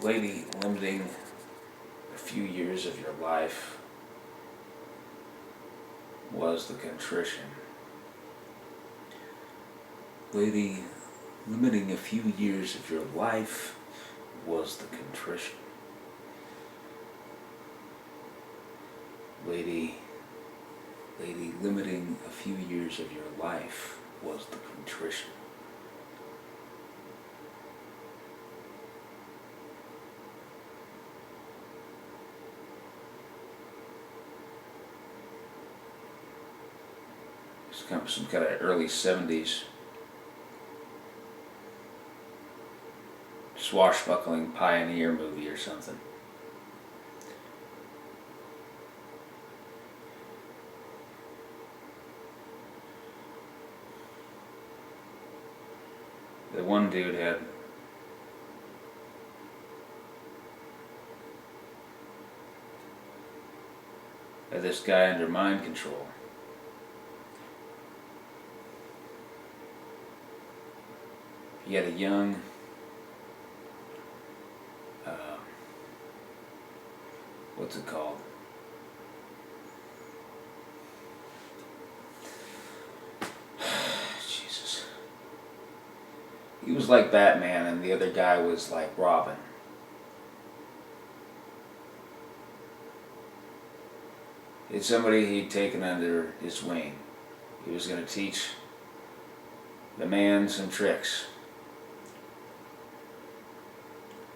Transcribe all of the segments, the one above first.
Lady, limiting a few years of your life was the contrition. Lady, limiting a few years of your life was the contrition. Lady, limiting a few years of your life was the contrition. It's some kind of early 70s swashbuckling pioneer movie or something. The one dude had this guy under mind control. He had a young what's it called? Jesus. He was like Batman and the other guy was like Robin. It's somebody he'd taken under his wing. He was going to teach the man some tricks.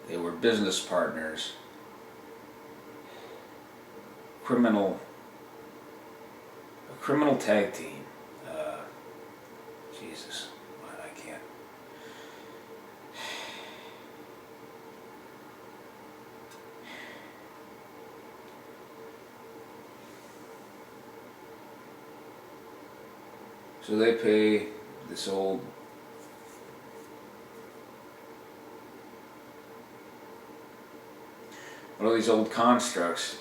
They were business partners. A criminal tag team. Jesus, I can't. So they pay this old one of these old constructs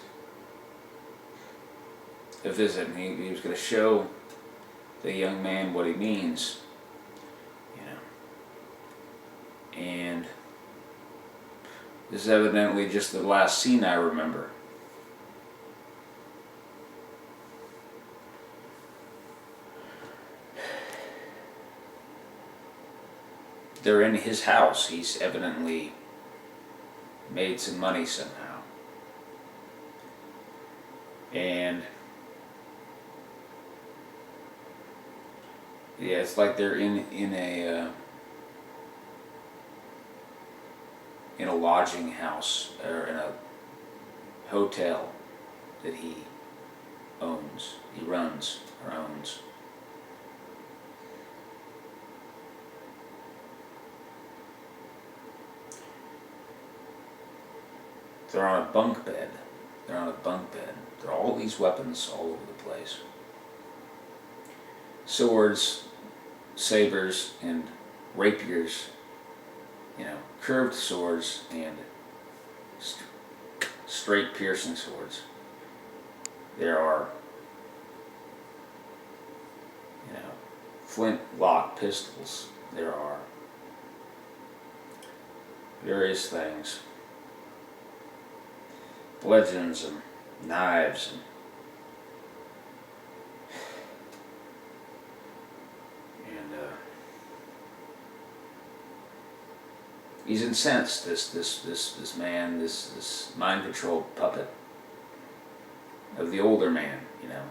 a visit, and he was going to show the young man what he means, you know. And this is evidently just the last scene I remember. They're in his house. He's evidently made some money somehow. And yeah, it's like they're in a lodging house or in a hotel that he owns. He runs or owns. They're on a bunk bed. There are all these weapons all over the place. Swords, sabers, and rapiers. You know, curved swords and straight piercing swords. There are, you know, flintlock pistols. There are various things. Bludgeons and knives and he's incensed. This man, this mind controlled puppet of the older man. You know,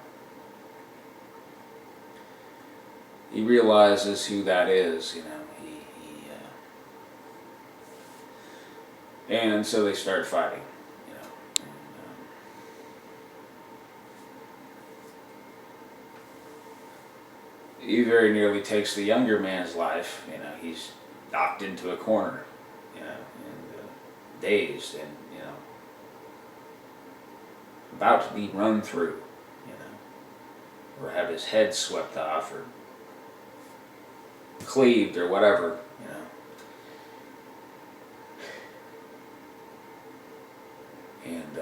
he realizes who that is. You know, and so they start fighting. He very nearly takes the younger man's life. You know, he's knocked into a corner, you know, and dazed, and you know, about to be run through, you know, or have his head swept off, or cleaved, or whatever, you know. And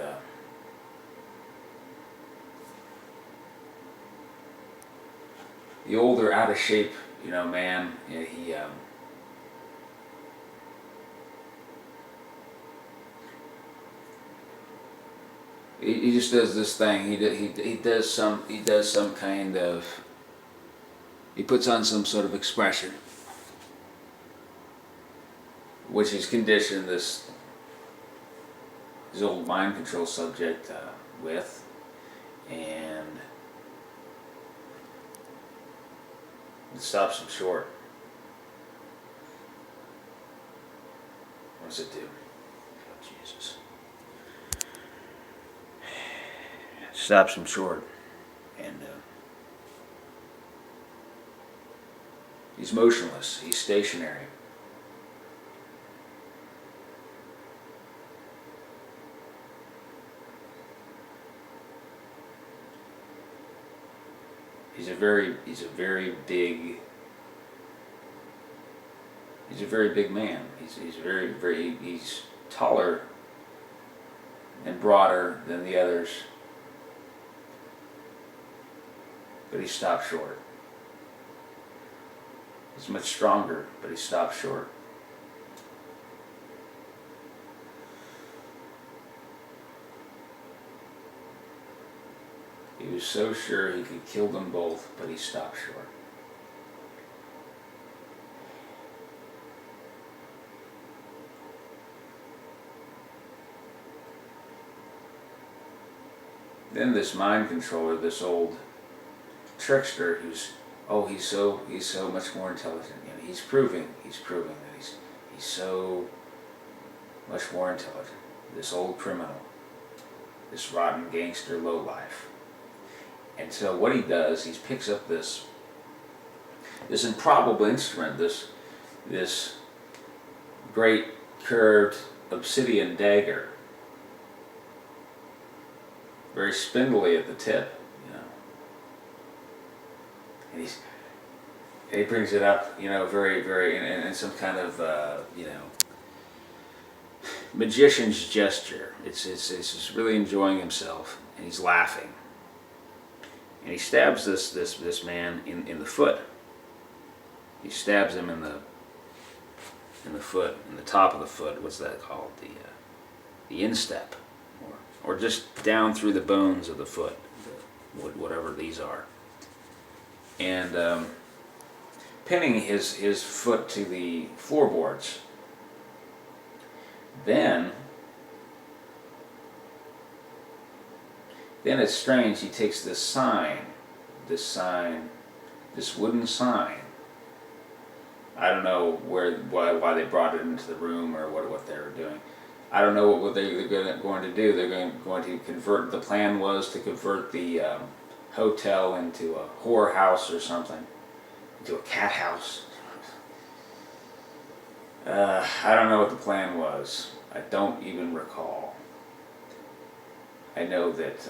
the older, out of shape, you know, man, he he just does this thing. He does some kind of, he puts on some sort of expression, which he's conditioned this his old mind control subject with, and it stops him short. What does it do? Oh, Jesus. It stops him short, and he's motionless. He's stationary. He's a very big man. He's taller and broader than the others, but he stopped short. He's much stronger, but he stopped short. He was so sure he could kill them both, but he stopped short. Then this mind controller, this old trickster, he's so much more intelligent. You know, he's proving that he's so much more intelligent. This old criminal, this rotten gangster lowlife. And so what he does, he picks up this improbable instrument, this great curved obsidian dagger, very spindly at the tip, you know. And he brings it up, you know, very in some kind of you know, magician's gesture. It's just really enjoying himself, and he's laughing. And he stabs this man in the foot. He stabs him in the foot, in the top of the foot. What's that called? The instep, or just down through the bones of the foot, whatever these are. And pinning his foot to the floorboards. Then it's strange, he takes this wooden sign. I don't know why they brought it into the room or what they were doing. I don't know what they're going to do. They're going to convert, the plan was to convert the hotel into a whorehouse or something, into a cat house. I don't know what the plan was. I don't even recall. I know that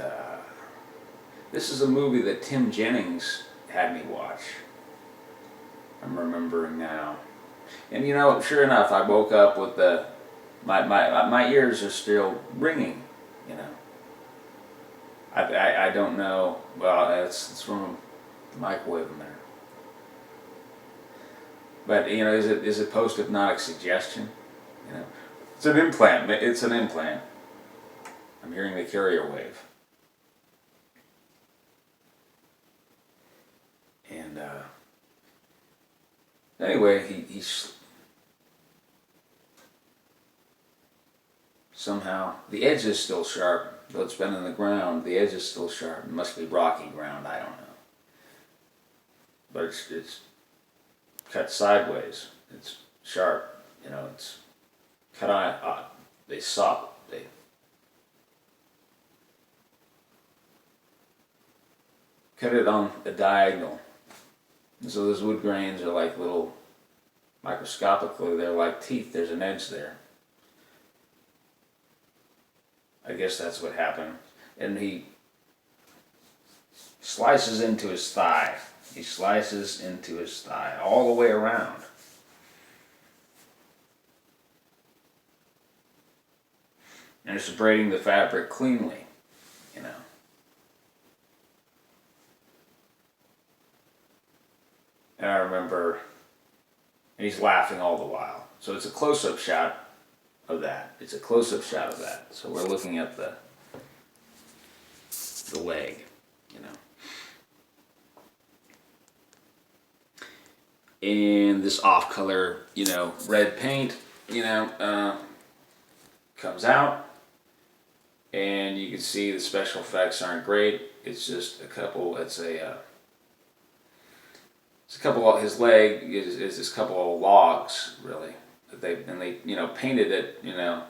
this is a movie that Tim Jennings had me watch. I'm remembering now. And you know, sure enough, I woke up with my ears are still ringing, you know. I don't know, well, it's from the microwave in there. But, you know, is it post-hypnotic suggestion? You know, it's an implant. I'm hearing the carrier wave. And anyway, he's somehow, the edge is still sharp, though it's been in the ground, the edge is still sharp. It must be rocky ground, I don't know. But it's cut sideways. It's sharp, you know, it's cut on, they cut it on a diagonal. And so those wood grains are like little, microscopically, they're like teeth. There's an edge there. I guess that's what happened. And he slices into his thigh. He slices into his thigh all the way around. And it's braiding the fabric cleanly, you know. And I remember, and he's laughing all the while. So it's a close-up shot of that. So we're looking at the leg, you know. And this off-color, you know, red paint, you know, comes out. And you can see the special effects aren't great. It's just a couple, it's a couple of, his leg is this couple of logs, really. They, you know, painted it, you know.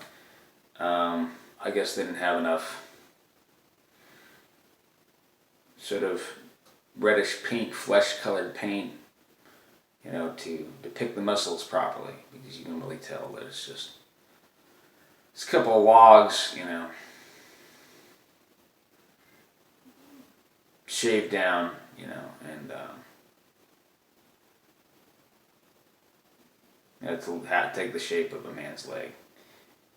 I guess they didn't have enough sort of reddish pink, flesh-colored paint, you know, to depict the muscles properly, because you can really tell that it's just a couple of logs, you know, shaved down, you know, and to take the shape of a man's leg.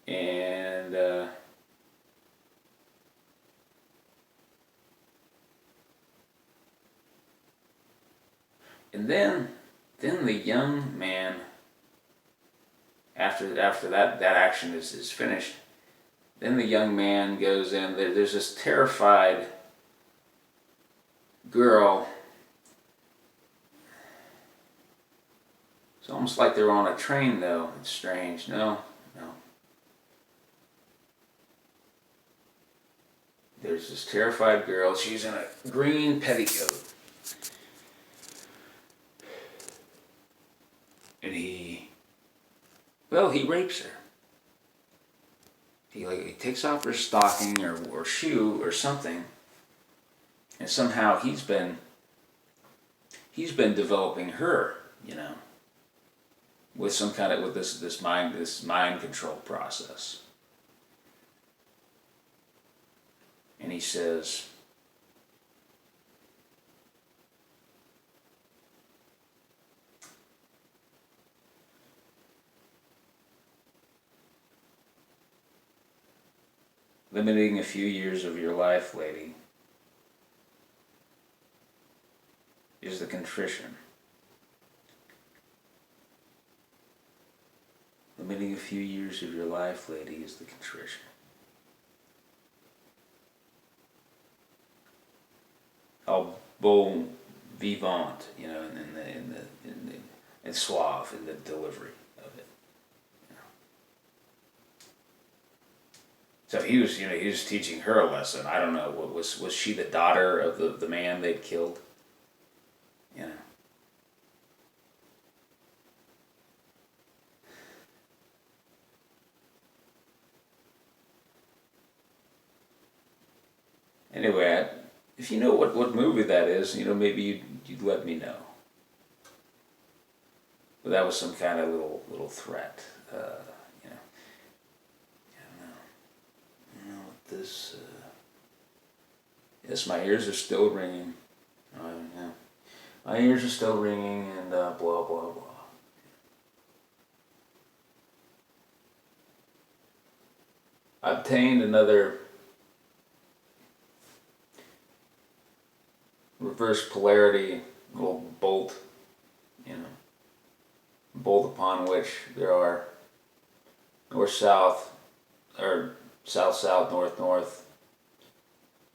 And then the young man, after that action is finished, then the young man goes in. There's this terrified girl. It's almost like they're on a train, though. It's strange. No. There's this terrified girl. She's in a green petticoat. And he rapes her. He takes off her stocking or shoe or something. And somehow he's been developing her, you know, with some kind of, with this mind control process. And he says, limiting a few years of your life, lady, is the contrition. Limiting a few years of your life, lady, is the contrition. How bon vivant, you know, and suave in the delivery of it. You know. So he was teaching her a lesson. I don't know, was she the daughter of the man they'd killed? You know. Anyway, if you know what movie that is, you know, maybe you'd let me know. But that was some kind of little threat, you know. I don't know. You know what this? Yes, my ears are still ringing. Yeah. My ears are still ringing, and blah blah blah. I obtained another reverse polarity little bolt, you know, bolt upon which there are north-south, or south-south, north-north,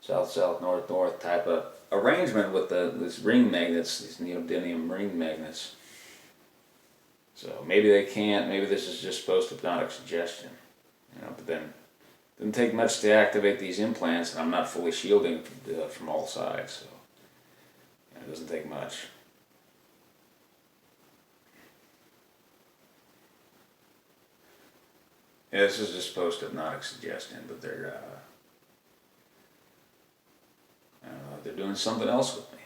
south-south, north-north type of arrangement with this ring magnets, these neodymium ring magnets. So maybe they can't, maybe this is just post-hypnotic suggestion, you know, but then it doesn't take much to activate these implants, and I'm not fully shielding from all sides, so it doesn't take much. Yeah, this is just post-hypnotic suggestion, but they're doing something else with me.